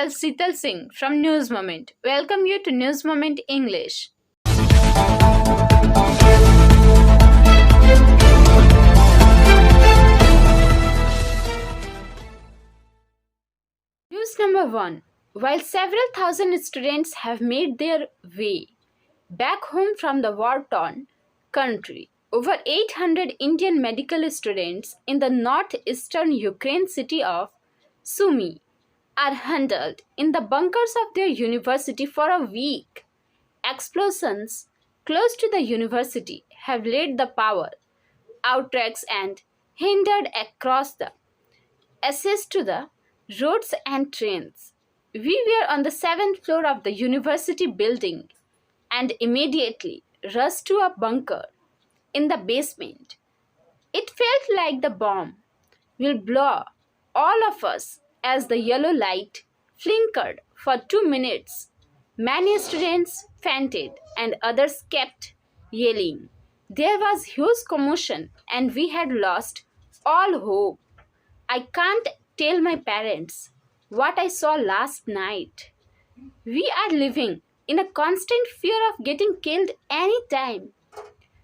myself SITAL Singh from News Moment. Welcome you to News Moment English. News number 1. While several thousand students have made their way back home from the war-torn country, over 800 Indian medical students in the northeastern Ukraine city of Sumy are huddled in the bunkers of their university for a week. Explosions close to the university have laid the power outlets and hindered across the access to the roads and trains. We were on the 7th floor of the university building and immediately rushed to a bunker in the basement. It felt like the bomb will blow all of us as the yellow light flickered for 2 minutes. Many students fainted and others kept yelling. There was huge commotion and we had lost all hope. I can't tell my parents what I saw last night. We are living in a constant fear of getting killed any time,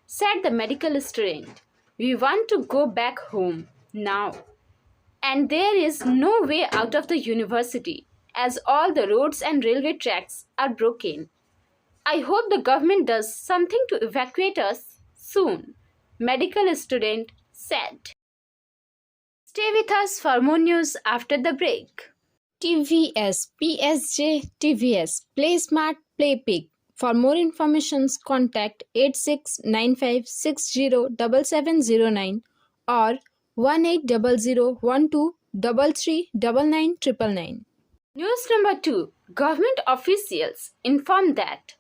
said the medical student. We want to go back home now. And there is no way out of the university as all the roads and railway tracks are broken. I hope the government does something to evacuate us soon, medical student said. Stay with us for more news after the break. TVS, PSJ, TVS, Play Smart, Play Big. For more information, contact 8695607709 or 180012339999. News number 2. Government officials informed that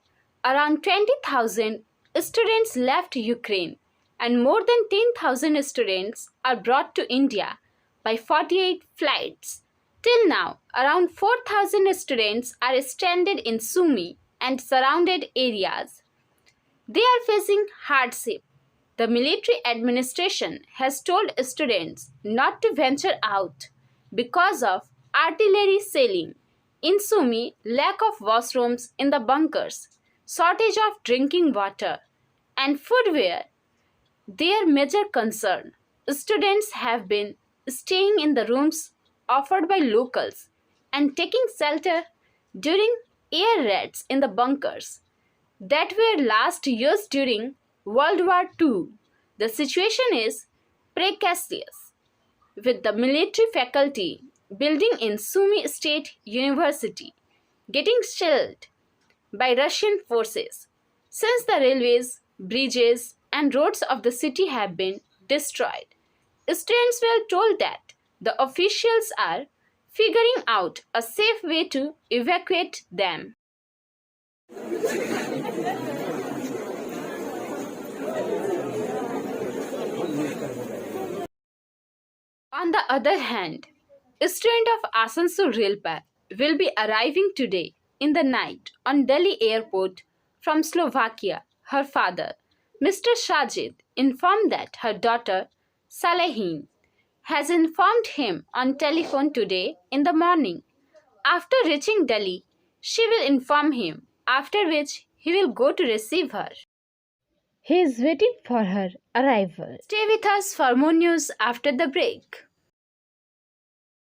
around 20,000 students left Ukraine and more than 10,000 students are brought to India by 48 flights. Till now, around 4,000 students are stranded in Sumy and surrounded areas. They are facing hardship. The military administration has told students not to venture out because of artillery shelling in Sumy, lack of washrooms in the bunkers, shortage of drinking water, and food were their major concern. Students have been staying in the rooms offered by locals and taking shelter during air raids in the bunkers that were last used during World War II. The situation is precarious, with the military faculty building in Sumy State University getting shelled by Russian forces since the railways, bridges, and roads of the city have been destroyed. Students were told that the officials are figuring out a safe way to evacuate them. On the other hand, a student of Asansol Railway will be arriving today in the night on Delhi airport from Slovakia. Her father, Mr. SURJIT, informed that her daughter, Salehin, has informed him on telephone today in the morning. After reaching Delhi, she will inform him, after which he will go to receive her. He is waiting for her arrival. Stay with us for more news after the break.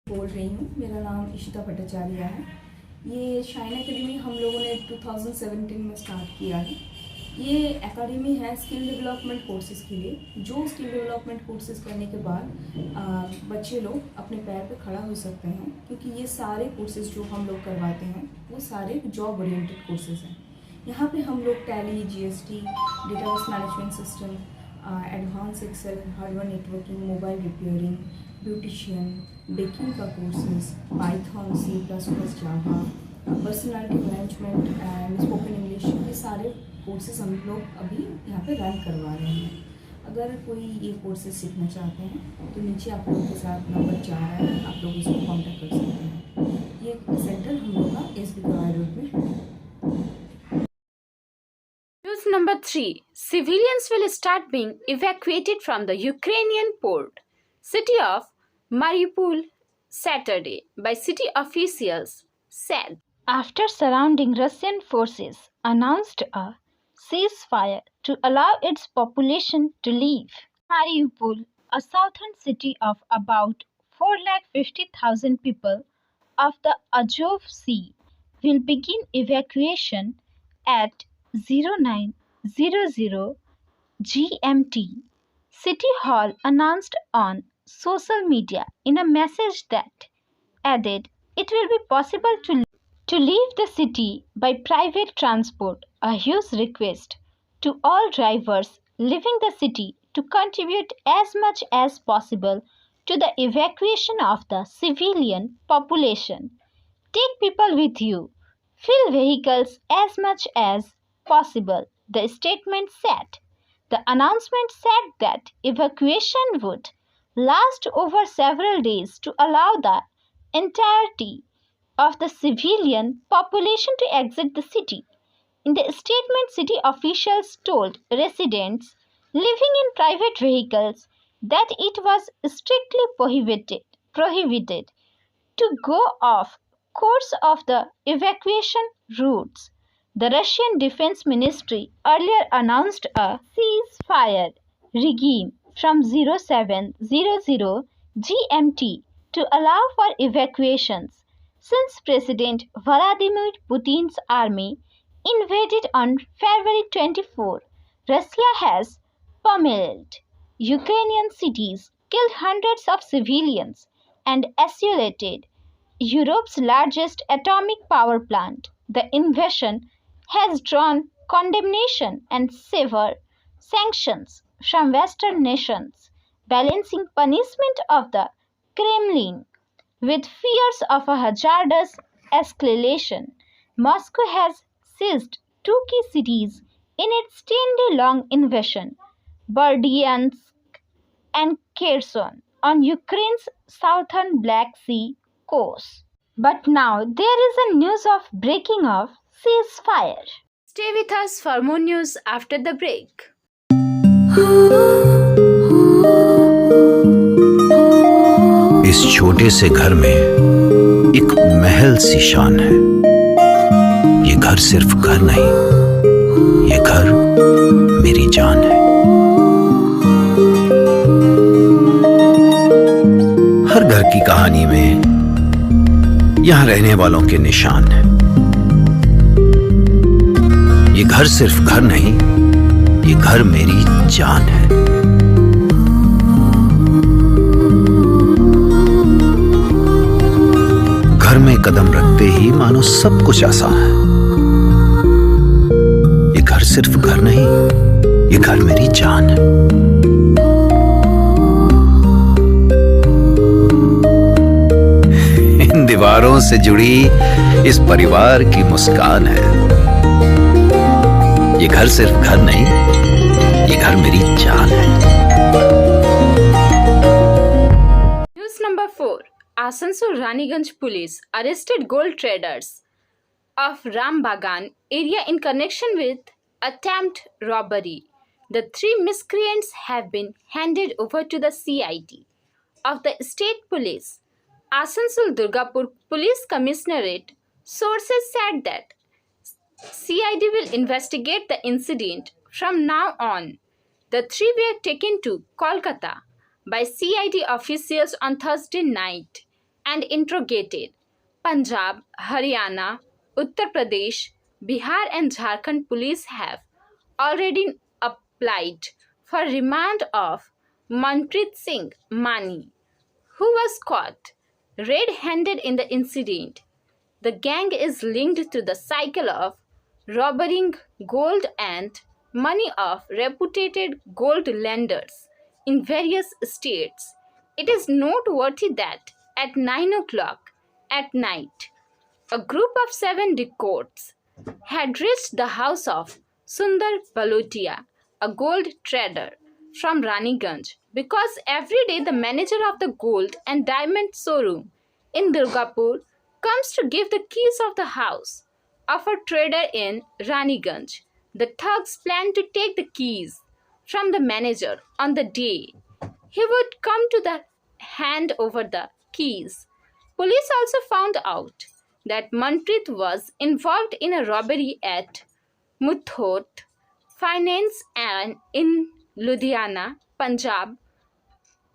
बोल रही हूँ, मेरा नाम इशिता भट्टाचार्य है। ये shine academy हम लोगों ने 2017 में स्टार्ट किया है। ये एकेडमी है स्किल डेवलपमेंट कोर्सेज़ के लिए, जो स्किल डेवलपमेंट कोर्सेज़ करने के बाद बच्चे लोग अपने पैर पे खड़ा हो सकते हैं, क्योंकि ये सारे कोर्सेज़ जो हम लोग करवाते हैं वो सारे जॉब ओरिएंटेड कोर्सेज़ हैं। यहाँ पे हम लोग Tally, GST, database management system, advance Excel, hardware networking, mobile repairing, beautician, baking का courses, Python, C++, Java, personality management and spoken English, ये सारे कोर्सेज हम लोग अभी यहाँ पे रन करवा रहे हैं। अगर कोई ये कोर्सेज सीखना चाहते हैं तो नीचे आप लोगों के साथ नंबर जा रहा है, आप लोग इसको कॉन्टेक्ट कर सकते हैं। ये सेंटर हम लोग का SB रोड में है। News number 3. Civilians will start being evacuated from the Ukrainian port city of Mariupol Saturday by city officials said. After surrounding Russian forces announced a ceasefire to allow its population to leave. Mariupol, a southern city of about 450,000 people of the Azov Sea, will begin evacuation at 0900 GMT. City Hall announced on social media in a message that added it will be possible to leave the city by private transport, a huge request to all drivers leaving the city to contribute as much as possible to the evacuation of the civilian population. Take people with you. Fill vehicles as much as possible, the statement said. The announcement said that evacuation would last over several days to allow the entirety of the civilian population to exit the city. In the statement, city officials told residents living in private vehicles that it was strictly prohibited to go off course of the evacuation routes. The Russian Defense Ministry earlier announced a ceasefire regime from 0700 GMT to allow for evacuations since President Vladimir Putin's army invaded on February 24. Russia has pummeled Ukrainian cities, killed hundreds of civilians, and isolated Europe's largest atomic power plant. The invasion has drawn condemnation and severe sanctions from Western nations, balancing punishment of the Kremlin with fears of a hazardous escalation. Moscow has seized two key cities in its 10-day-long invasion, Berdyansk and Kherson, on Ukraine's southern Black Sea coast. But now there is a news of breaking of ceasefire. Stay with us for more news after the break. इस छोटे से घर में एक महल सी शान है। ये घर सिर्फ घर नहीं, ये घर मेरी जान है। हर घर की कहानी में यहाँ रहने वालों के निशान है। ये घर सिर्फ घर नहीं, ये घर मेरी जान है। घर में कदम रखते ही मानो सब कुछ आसान है। ये घर सिर्फ घर नहीं, ये घर मेरी जान है। इन दीवारों से जुड़ी इस परिवार की मुस्कान है। ये घर सिर्फ घर नहीं, ये घर मेरी जान है। News number 4. Asansol Raniganj police arrested gold traders of Rambagan area in connection with attempt robbery. The three miscreants have been handed over to the CID of the state police. Asansol Durgapur Police Commissionerate sources said that CID will investigate the incident from now on. The three were taken to Kolkata by CID officials on Thursday night and interrogated. Punjab, Haryana, Uttar Pradesh, Bihar and Jharkhand police have already applied for remand of Manpreet Singh Mani, who was caught red-handed in the incident. The gang is linked to the cycle of robbing gold and money of reputed gold lenders in various states. It is noteworthy that at 9 o'clock at night, a group of 7 dacoits had reached the house of Sundar Balotia, a gold trader from Raniganj, because every day the manager of the gold and diamond showroom in Durgapur comes to give the keys of the house of a trader in Raniganj. The thugs plan to take the keys from the manager on the day he would come to hand over the keys. Police also found out that Manpreet was involved in a robbery at Muthoot Finance and in Ludhiana, Punjab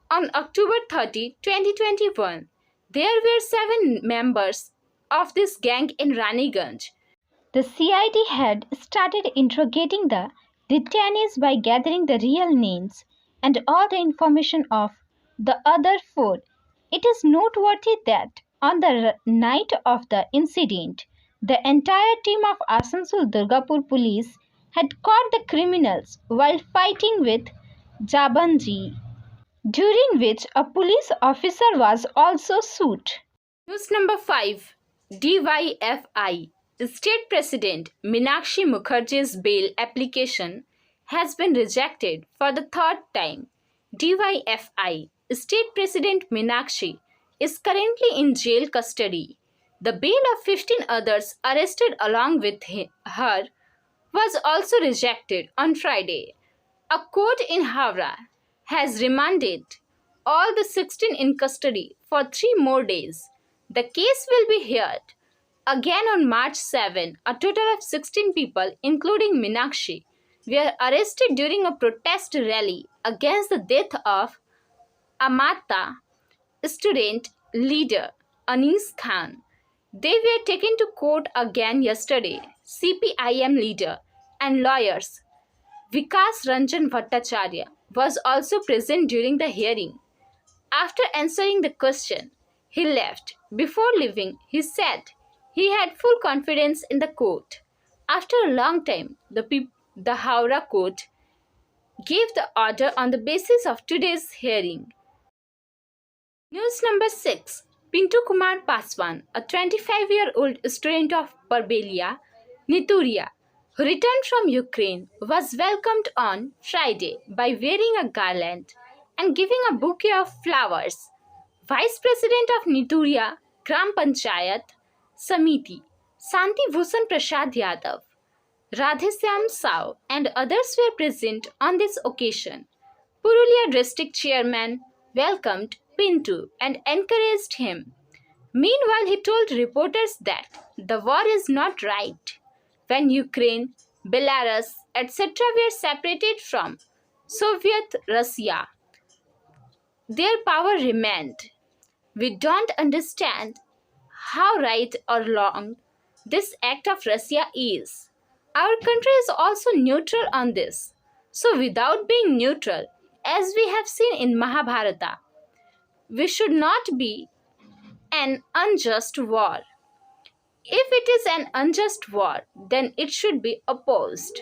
on October 30, 2021. There were 7 members of this gang in Raniganj. The CID had started interrogating the detainees by gathering the real names and all the information of the other 4. It is noteworthy that on the night of the incident, the entire team of Asansol Durgapur police had caught the criminals while fighting with Jabanji, during which a police officer was also shot. News number 5. DYFI. State President Meenakshi Mukherjee's bail application has been rejected for the 3rd time. DYFI. State President Meenakshi is currently in jail custody. The bail of 15 others arrested along with her was also rejected on Friday. A court in Howrah has remanded all the 16 in custody for 3 more days. The case will be heard again on March 7. A total of 16 people, including Meenakshi, were arrested during a protest rally against the death of Amata student leader Anis Khan. They were taken to court again yesterday. CPIM leader and lawyers VIKAS Ranjan Bhattacharya was also present during the hearing. After answering the question, he left. Before leaving, he said he had full confidence in the court. After a long time, the Howrah court gave the order on the basis of today's hearing. News number 6. Pintu Kumar Paswan, a 25-year-old student of Barbelia, Nituria, who returned from Ukraine, was welcomed on Friday by wearing a garland and giving a bouquet of flowers. Vice President of Nituria Gram Panchayat Samiti, Santi Bhushan Prasad Yadav, Radhesyam Sao and others were present on this occasion. Purulia District Chairman welcomed Pintu and encouraged him. Meanwhile, he told reporters that the war is not right. When Ukraine, Belarus, etc. were separated from Soviet Russia, their power remained. We don't understand how right or wrong this act of Russia is. Our country is also neutral on this. So without being neutral, as we have seen in Mahabharata, we should not be an unjust war. If it is an unjust war, then it should be opposed.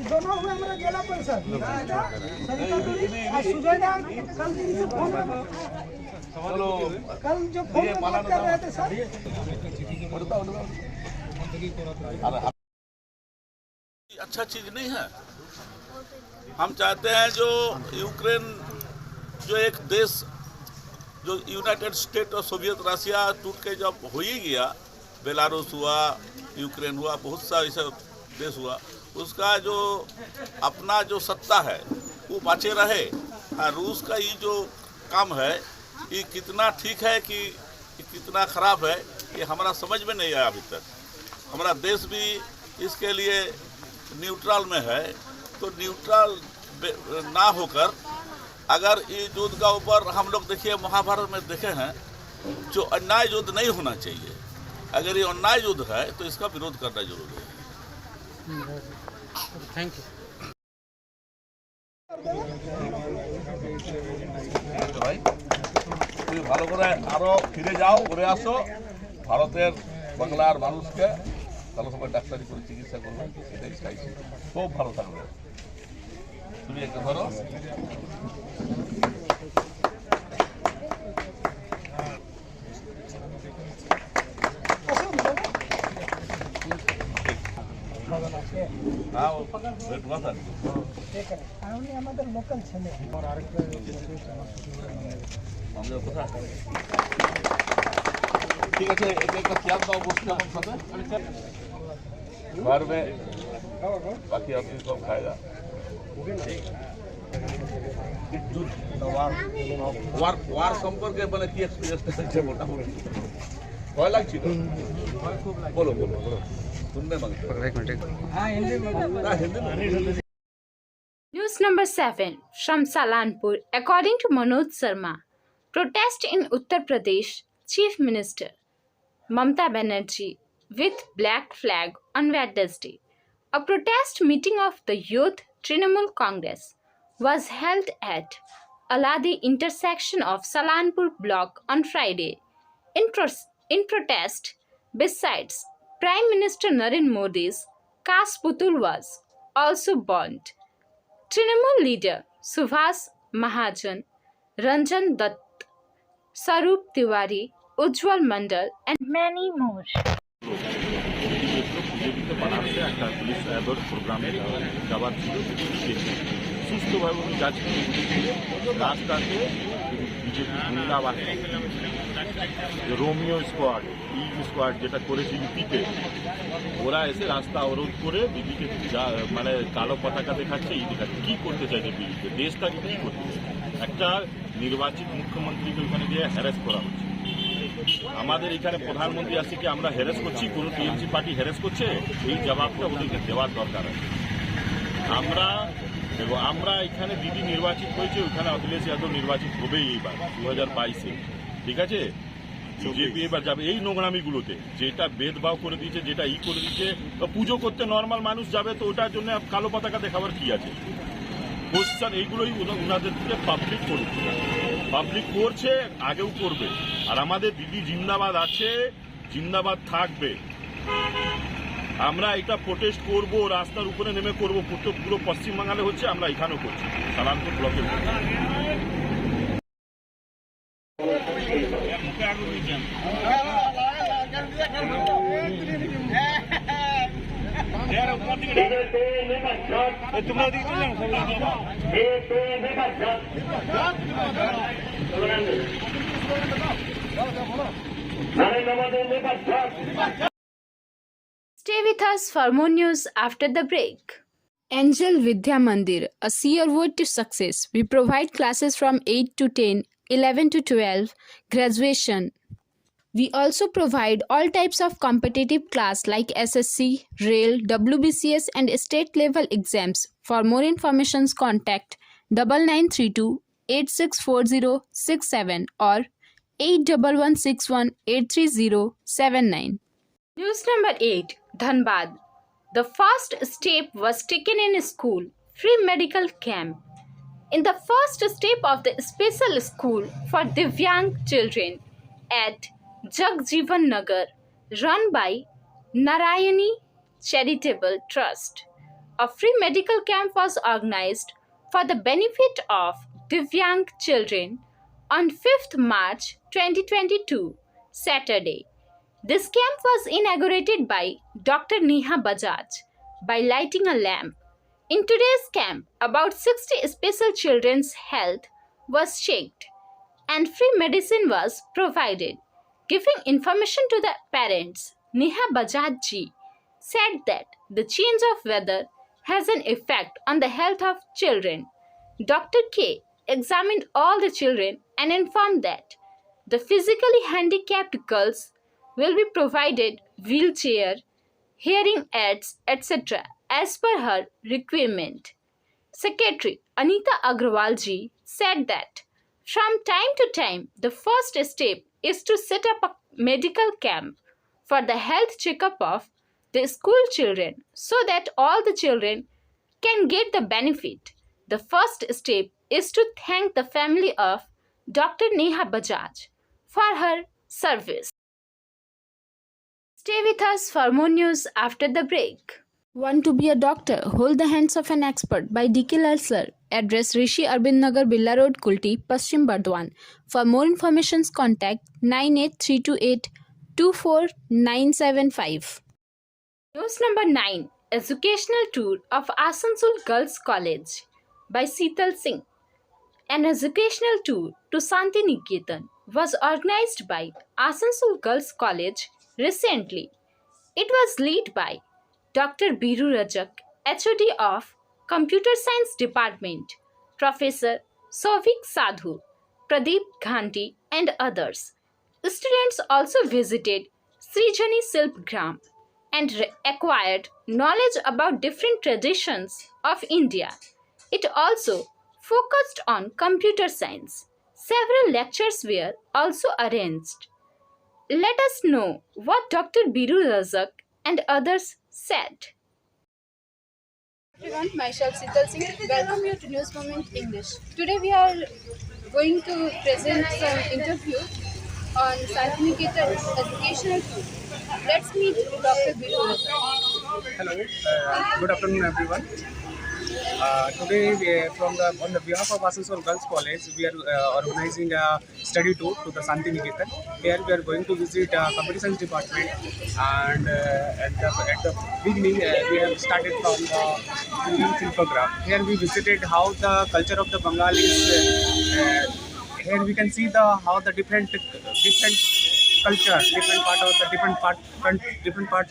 दोनों हुए हमारा जिला परिषद कल जो phone में बात कर रहे थे सर अच्छा चीज नहीं है। हम चाहते हैं जो यूक्रेन जो एक देश जो यूनाइटेड स्टेट और सोवियत रशिया टूट के जब हो ही गया, बेलारूस हुआ, यूक्रेन हुआ, बहुत सा ऐसा देश हुआ, उसका जो अपना जो सत्ता है वो बचे रहे। रूस का ये जो काम है ये कितना ठीक है कि कितना खराब है ये हमारा समझ में नहीं आया अभी तक। हमारा देश भी इसके लिए न्यूट्रल में है, तो न्यूट्रल ना होकर अगर ये युद्ध का ऊपर हम लोग देखिए महाभारत में देखे हैं जो अन्याय युद्ध नहीं होना चाहिए। अगर ये अन्याय युद्ध है तो इसका विरोध करना जरूरी है। Thank you. ভাই তুমি ভালো করে আরো ফিরে যাও, ঘুরে আসো, ভারতের বাংলার মানুষকে ভালো সময় ডাক্তারি করে চিকিৎসা করবে, এটাই চাইছি। খুব ভালো থাকবে। তুমি একটা ধরো हाँ वो वेट हुआ था। ঠিক আছে, এটা একটা চেয়ার দাও, বসতে আমার সাথে घर में, बाकी आदमी सब खाएगा। वार সম্পর্কে মানে কি এক্সপেরিয়েন্স আছে মোটামুটি? ভয় লাগছিল? বলো বলো বলো, শুনবে মাগে। হ্যাঁ হিন্দি में। News number 7 from Salanpur. According to Manoj Sharma, protest in Uttar Pradesh, Chief Minister Mamata Banerjee with black flag on Wednesday. A protest meeting of the Youth Trinamool Congress was held at Aladi intersection of Salanpur block on Friday. In protest, besides Prime Minister Narendra Modi's Kas Putul was also burnt. Trinamool leader Subhas Mahajan, Ranjan Dutt, Sarup Tiwari, Ujjwal Mandal and many more. বানাচ্ছে একটা police award প্রোগ্রামে যাওয়ার ছিল, সুস্থভাবে উনি যাচ্ছেন। রাস্তাতে BJP গুন্ডাবাদ, Romeo squad, squad যেটা করেছে ইউপিতে, ওরা এসে রাস্তা অবরোধ করে দিদিকে মানে কালো পতাকা দেখাচ্ছে, এই দেখাচ্ছে। কী করতে চাইছে বিজেপি? দেশটাকে কী করতে চাই? একটা নির্বাচিত মুখ্যমন্ত্রীকে ওখানে গিয়ে হ্যারাস করা হচ্ছে। আমাদের এখানে প্রধানমন্ত্রী আসছে কি আমরা হ্যারাস করছি, কোনো টিএমসি পার্টি হ্যারাস করছে? এই জবাবটা ওদেরকে দেওয়ার দরকার আছে। আমরা এখানে দিদি নির্বাচিত হয়েছে, ওখানে অখিলেশ যাদব নির্বাচিত হবেই এইবার 2022-এ, ঠিক আছে? বিজেপি এবার যাবে এই নোংরামিগুলোতে, যেটা ভেদভাব করে দিয়েছে, যেটা করে দিচ্ছে। পুজো করতে নর্মাল মানুষ যাবে, তো ওটার জন্য কালো পতাকা দেখাবার কি আছে? কোশ্চেন এইগুলোই ওনাদের থেকে পাবলিক করছে, পাবলিক করছে, আগেও করবে। আর আমাদের দিদি জিন্দাবাদ আছে, জিন্দাবাদ থাকবে। আমরা এটা প্রোটেস্ট করব, রাস্তার উপরে নেমে করব। পুরো পশ্চিমবাংলায় হচ্ছে, আমরা এখানেও করছি, সালামপুর ব্লকে Stay with us for more news after the break. Angel Vidya Mandir, a seer road to success. We provide classes from 8 to 10, 11 to 12, graduation. We also provide all types of competitive class like SSC, Rail, WBCS and state level exams. For more information, contact 9932 864067 or 8116183079. News number 8, Dhanbad. The first step was taken in school free medical camp. In the first step of the special school for Divyang children at Jagjeevan Nagar, run by Narayani Charitable Trust, a free medical camp was organized for the benefit of Divyang children on 5th March 2022, Saturday. This camp was inaugurated by Dr. Neha Bajaj by lighting a lamp. In today's camp, about 60 special children's health was checked and free medicine was provided. Giving information to the parents, Neha Bajaj ji said that the change of weather has an effect on the health of children. Dr. K examined all the children and informed that the physically handicapped girls will be provided wheelchair, hearing aids, etc. as per her requirement. Secretary Anita Agrawal ji said that from time to time, the first step is to set up a medical camp for the health checkup of the school children so that all the children can get the benefit. The first step is to thank the family of Dr. Neha Bajaj for her service. Stay with us for more news after the break. Want to be a doctor? Hold the hands of an expert by D.K. Lal sir. Address Rishi Arvind Nagar, Billa Road, Kulti, Paschim, Bardhaman. For more information, contact 98328 24975. News number 9 Educational Tour of Asansol Girls' College by SITAL Singh. An educational tour to Santiniketan was organized by Asansol Girls' College recently. It was led by Dr. Biru Rajak, HOD of Computer Science Department, Professor Souvik Sadhu, Pradeep Ghanti, and others. Students also visited Srijani Silpgram and acquired knowledge about different traditions of India. It also focused on computer science. Several lectures were also arranged. Let us know what Dr. Biru Razak and others said. Everyone, myself Sital Singh. Welcome you to News Moment English. Today we are going to present some interview on Santiniketan educational tour. Let's meet Dr. Biru Razak. Hello, good afternoon everyone. Today, on the behalf of Asansol Girls' College, we are organizing a study tour to the Santiniketan. Here we are going to visit computer science department, and at the beginning we have started from the Indian Silpograph. Here we visited how the culture of the Bengal is. Here we can see how the different culture, different part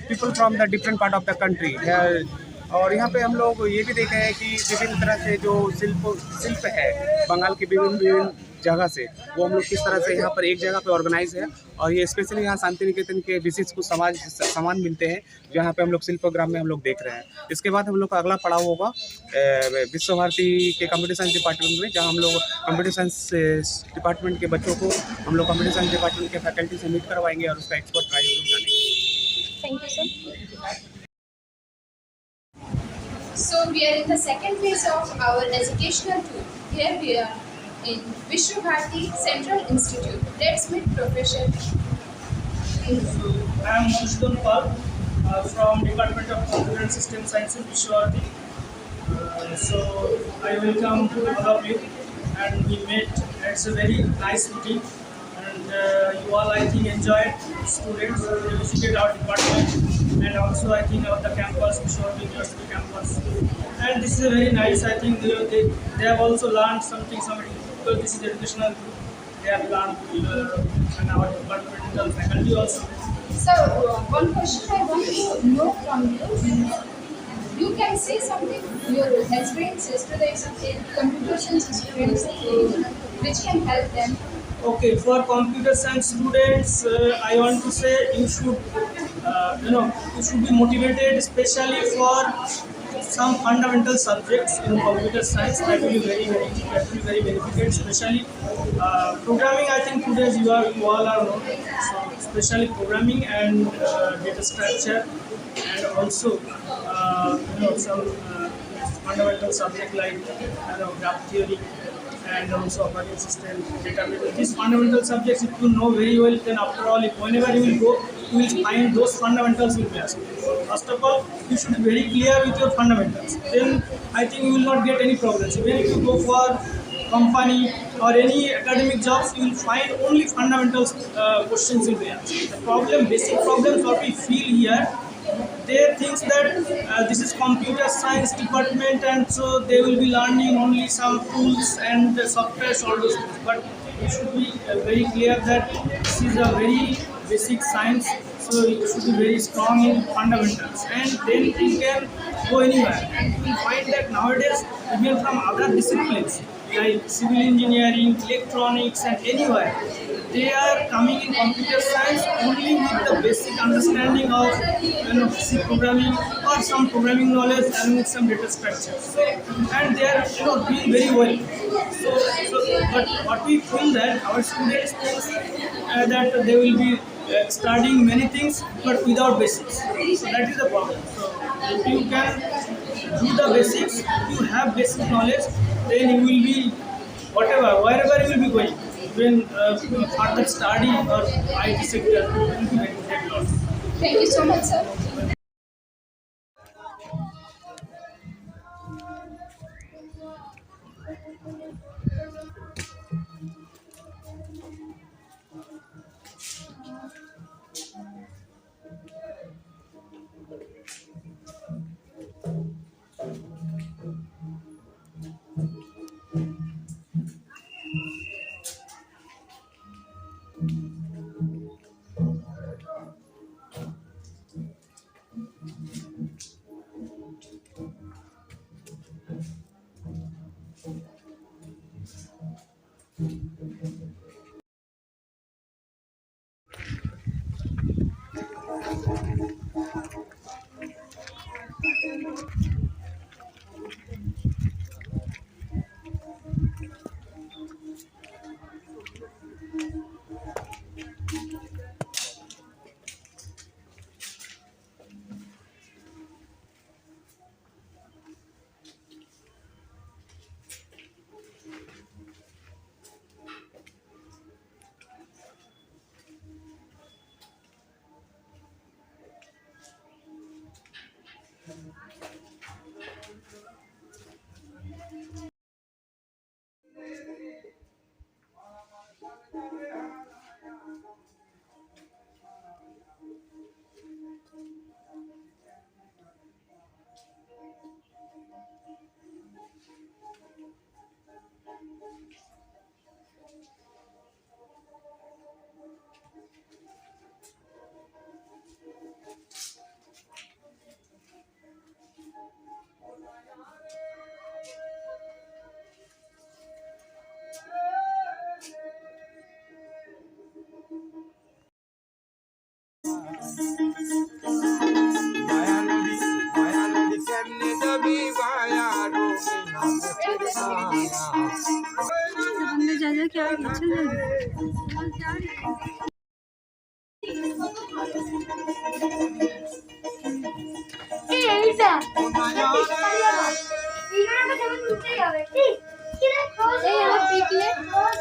people from the different part of the country here. और यहाँ पे हम लोग ये भी देखे हैं कि विभिन्न तरह से जो शिल्प है बंगाल के विभिन्न जगह से, वो हम लोग किस तरह से यहाँ पर एक जगह पे ऑर्गेनाइज है। और ये स्पेशली यहाँ शांतिनिकेतन के विशिष्ट कुछ सामान मिलते हैं जो यहाँ पे हम लोग शिल्पोग्राम में हम लोग देख रहे हैं। इसके बाद हम लोग का अगला पड़ाव होगा विश्व भारती के कंप्यूटर साइंस डिपार्टमेंट में, जहाँ हम लोग कंप्यूटर साइंस डिपार्टमेंट के बच्चों को हम लोग कंप्यूटर साइंस डिपार्टमेंट के फैकल्टी से मीट करवाएंगे और उसका एक्सपर्ट राय हम लोग जानेंगे। Thank you, sir. So we are in the second phase of our educational tour. Here we are in Vishwa Bharati Central Institute. Let's meet Professor. I am Municipal from Department of Computer and System Sciences, Vishwa Bharati. So I welcome all of you, and we met. It's a very nice meeting, and you all I think enjoyed. Students visited our department, and also I think of the campus, Vishwa University campus. And this is a very nice. I think they have also learned something because this is educational. They have learned and our departmental faculty also. So one question I want to know from you. You can say something your experiences to the computer science students which can help them. Okay, for computer science students, I want to say you should, you should be motivated, especially for some fundamental subjects in computer science. That will be very beneficial, especially programming. I think today you all are known, so especially programming and data structure, and also some fundamental subject like graph theory, and also operating system, database. These fundamental subjects, if you know very well, then after all, whenever you will go, you will find those fundamentals will be asked. First of all, you should be very clear with your fundamentals. Then I think you will not get any problems. Even if you go for company or any academic jobs, you will find only fundamentals questions will be asked. The basic problems what we feel here, they think that this is computer science department, and so they will be learning only some tools and software, all those things. But you should be very clear that this is a very basic science, so you should be very strong in fundamentals, and then you can go anywhere. And you will find that nowadays, even from other disciplines like civil engineering, electronics, and anywhere, they are coming in computer science only with the basic understanding of C programming or some programming knowledge and with some data structures. And they are doing very well. But what we feel that our students think that they will be studying many things but without basics. So that is the problem. So if you can do the basics, if you have basic knowledge, then you will be wherever you will be going. Even further study or IT sector, you will be benefited a lot. Thank you so much, sir.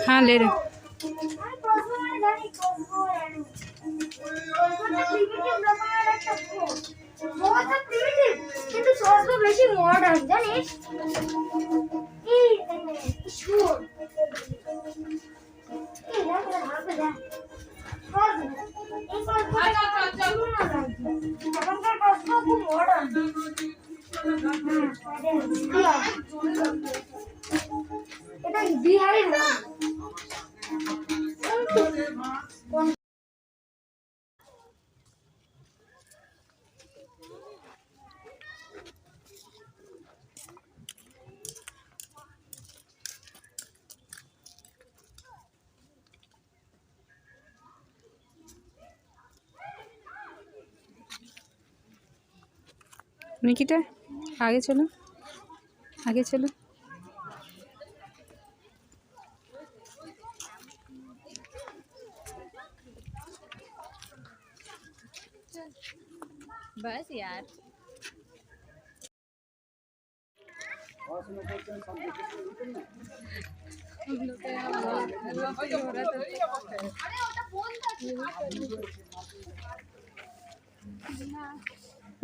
हाँ ले रहे কিন্তু সবচেয়ে বেশি modern জানিস এই শুন এই না করে ভাবে দেখ এই এখনকার প্রশ্ন খুব মডার্ন এটা বিহারি না निकिता आगे चलो आगे चलो बस यार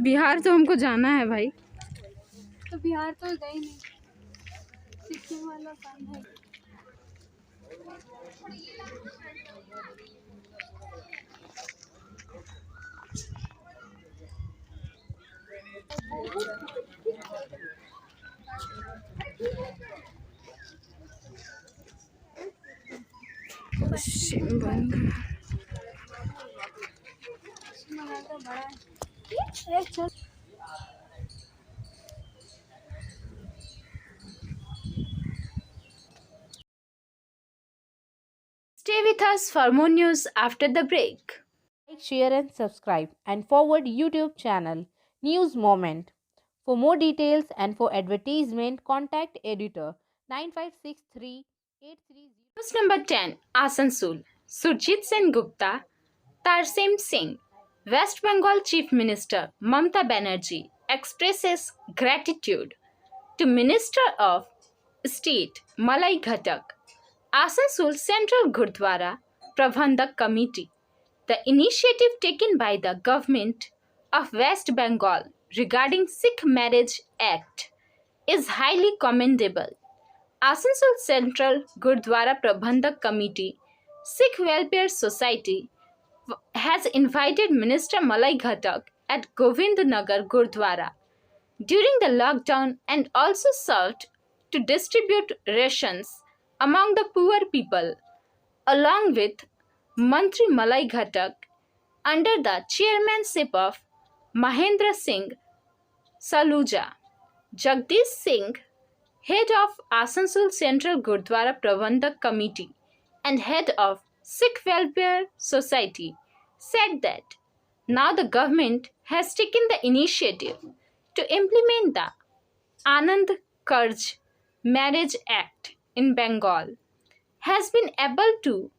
बिहार तो हमको जाना है भाई तो बिहार तो गए नहीं सिक्किम वाला काम है पश्चिम बंगाल तो बड़ा है एक चल Stay with us for more news after the break. Like, share and subscribe and forward YouTube channel News Moment. For more details and for advertisement, contact editor 956383. News number 10, Asansol. Surjit Sen Gupta, Tarsim Singh, West Bengal Chief Minister Mamata Banerjee expresses gratitude to Minister of State Malai Ghatak, Asansol Central Gurdwara Prabandhak Committee. The initiative taken by the government of West Bengal regarding Sikh Marriage Act is highly commendable. Asansol Central Gurdwara Prabandhak Committee, Sikh Welfare Society, has invited Minister Malai Ghatak at Govindnagar Gurdwara during the lockdown and also sought to distribute rations among the poor people, along with Mantri Malai Ghatak, under the chairmanship of Mahendra Singh Saluja, Jagdish Singh head of Asansol Central Gurdwara Prabandhak Committee and head of Sikh Welfare Society, said that now the government has taken the initiative to implement the Anand Karj Marriage Act in Bengal, has been able to.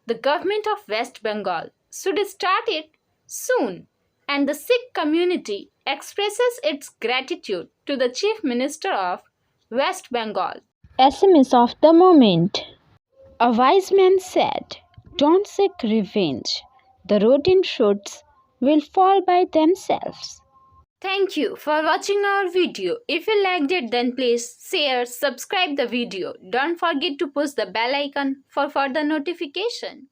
The government of West Bengal should start it soon, and the Sikh community expresses its gratitude to the Chief Minister of West Bengal. SMS of the moment. A wise man said, "Don't seek revenge. The rotten shoots will fall by themselves." Thank you for watching our video. If you liked it, then please share, subscribe the video. Don't forget to push the bell icon for further notification.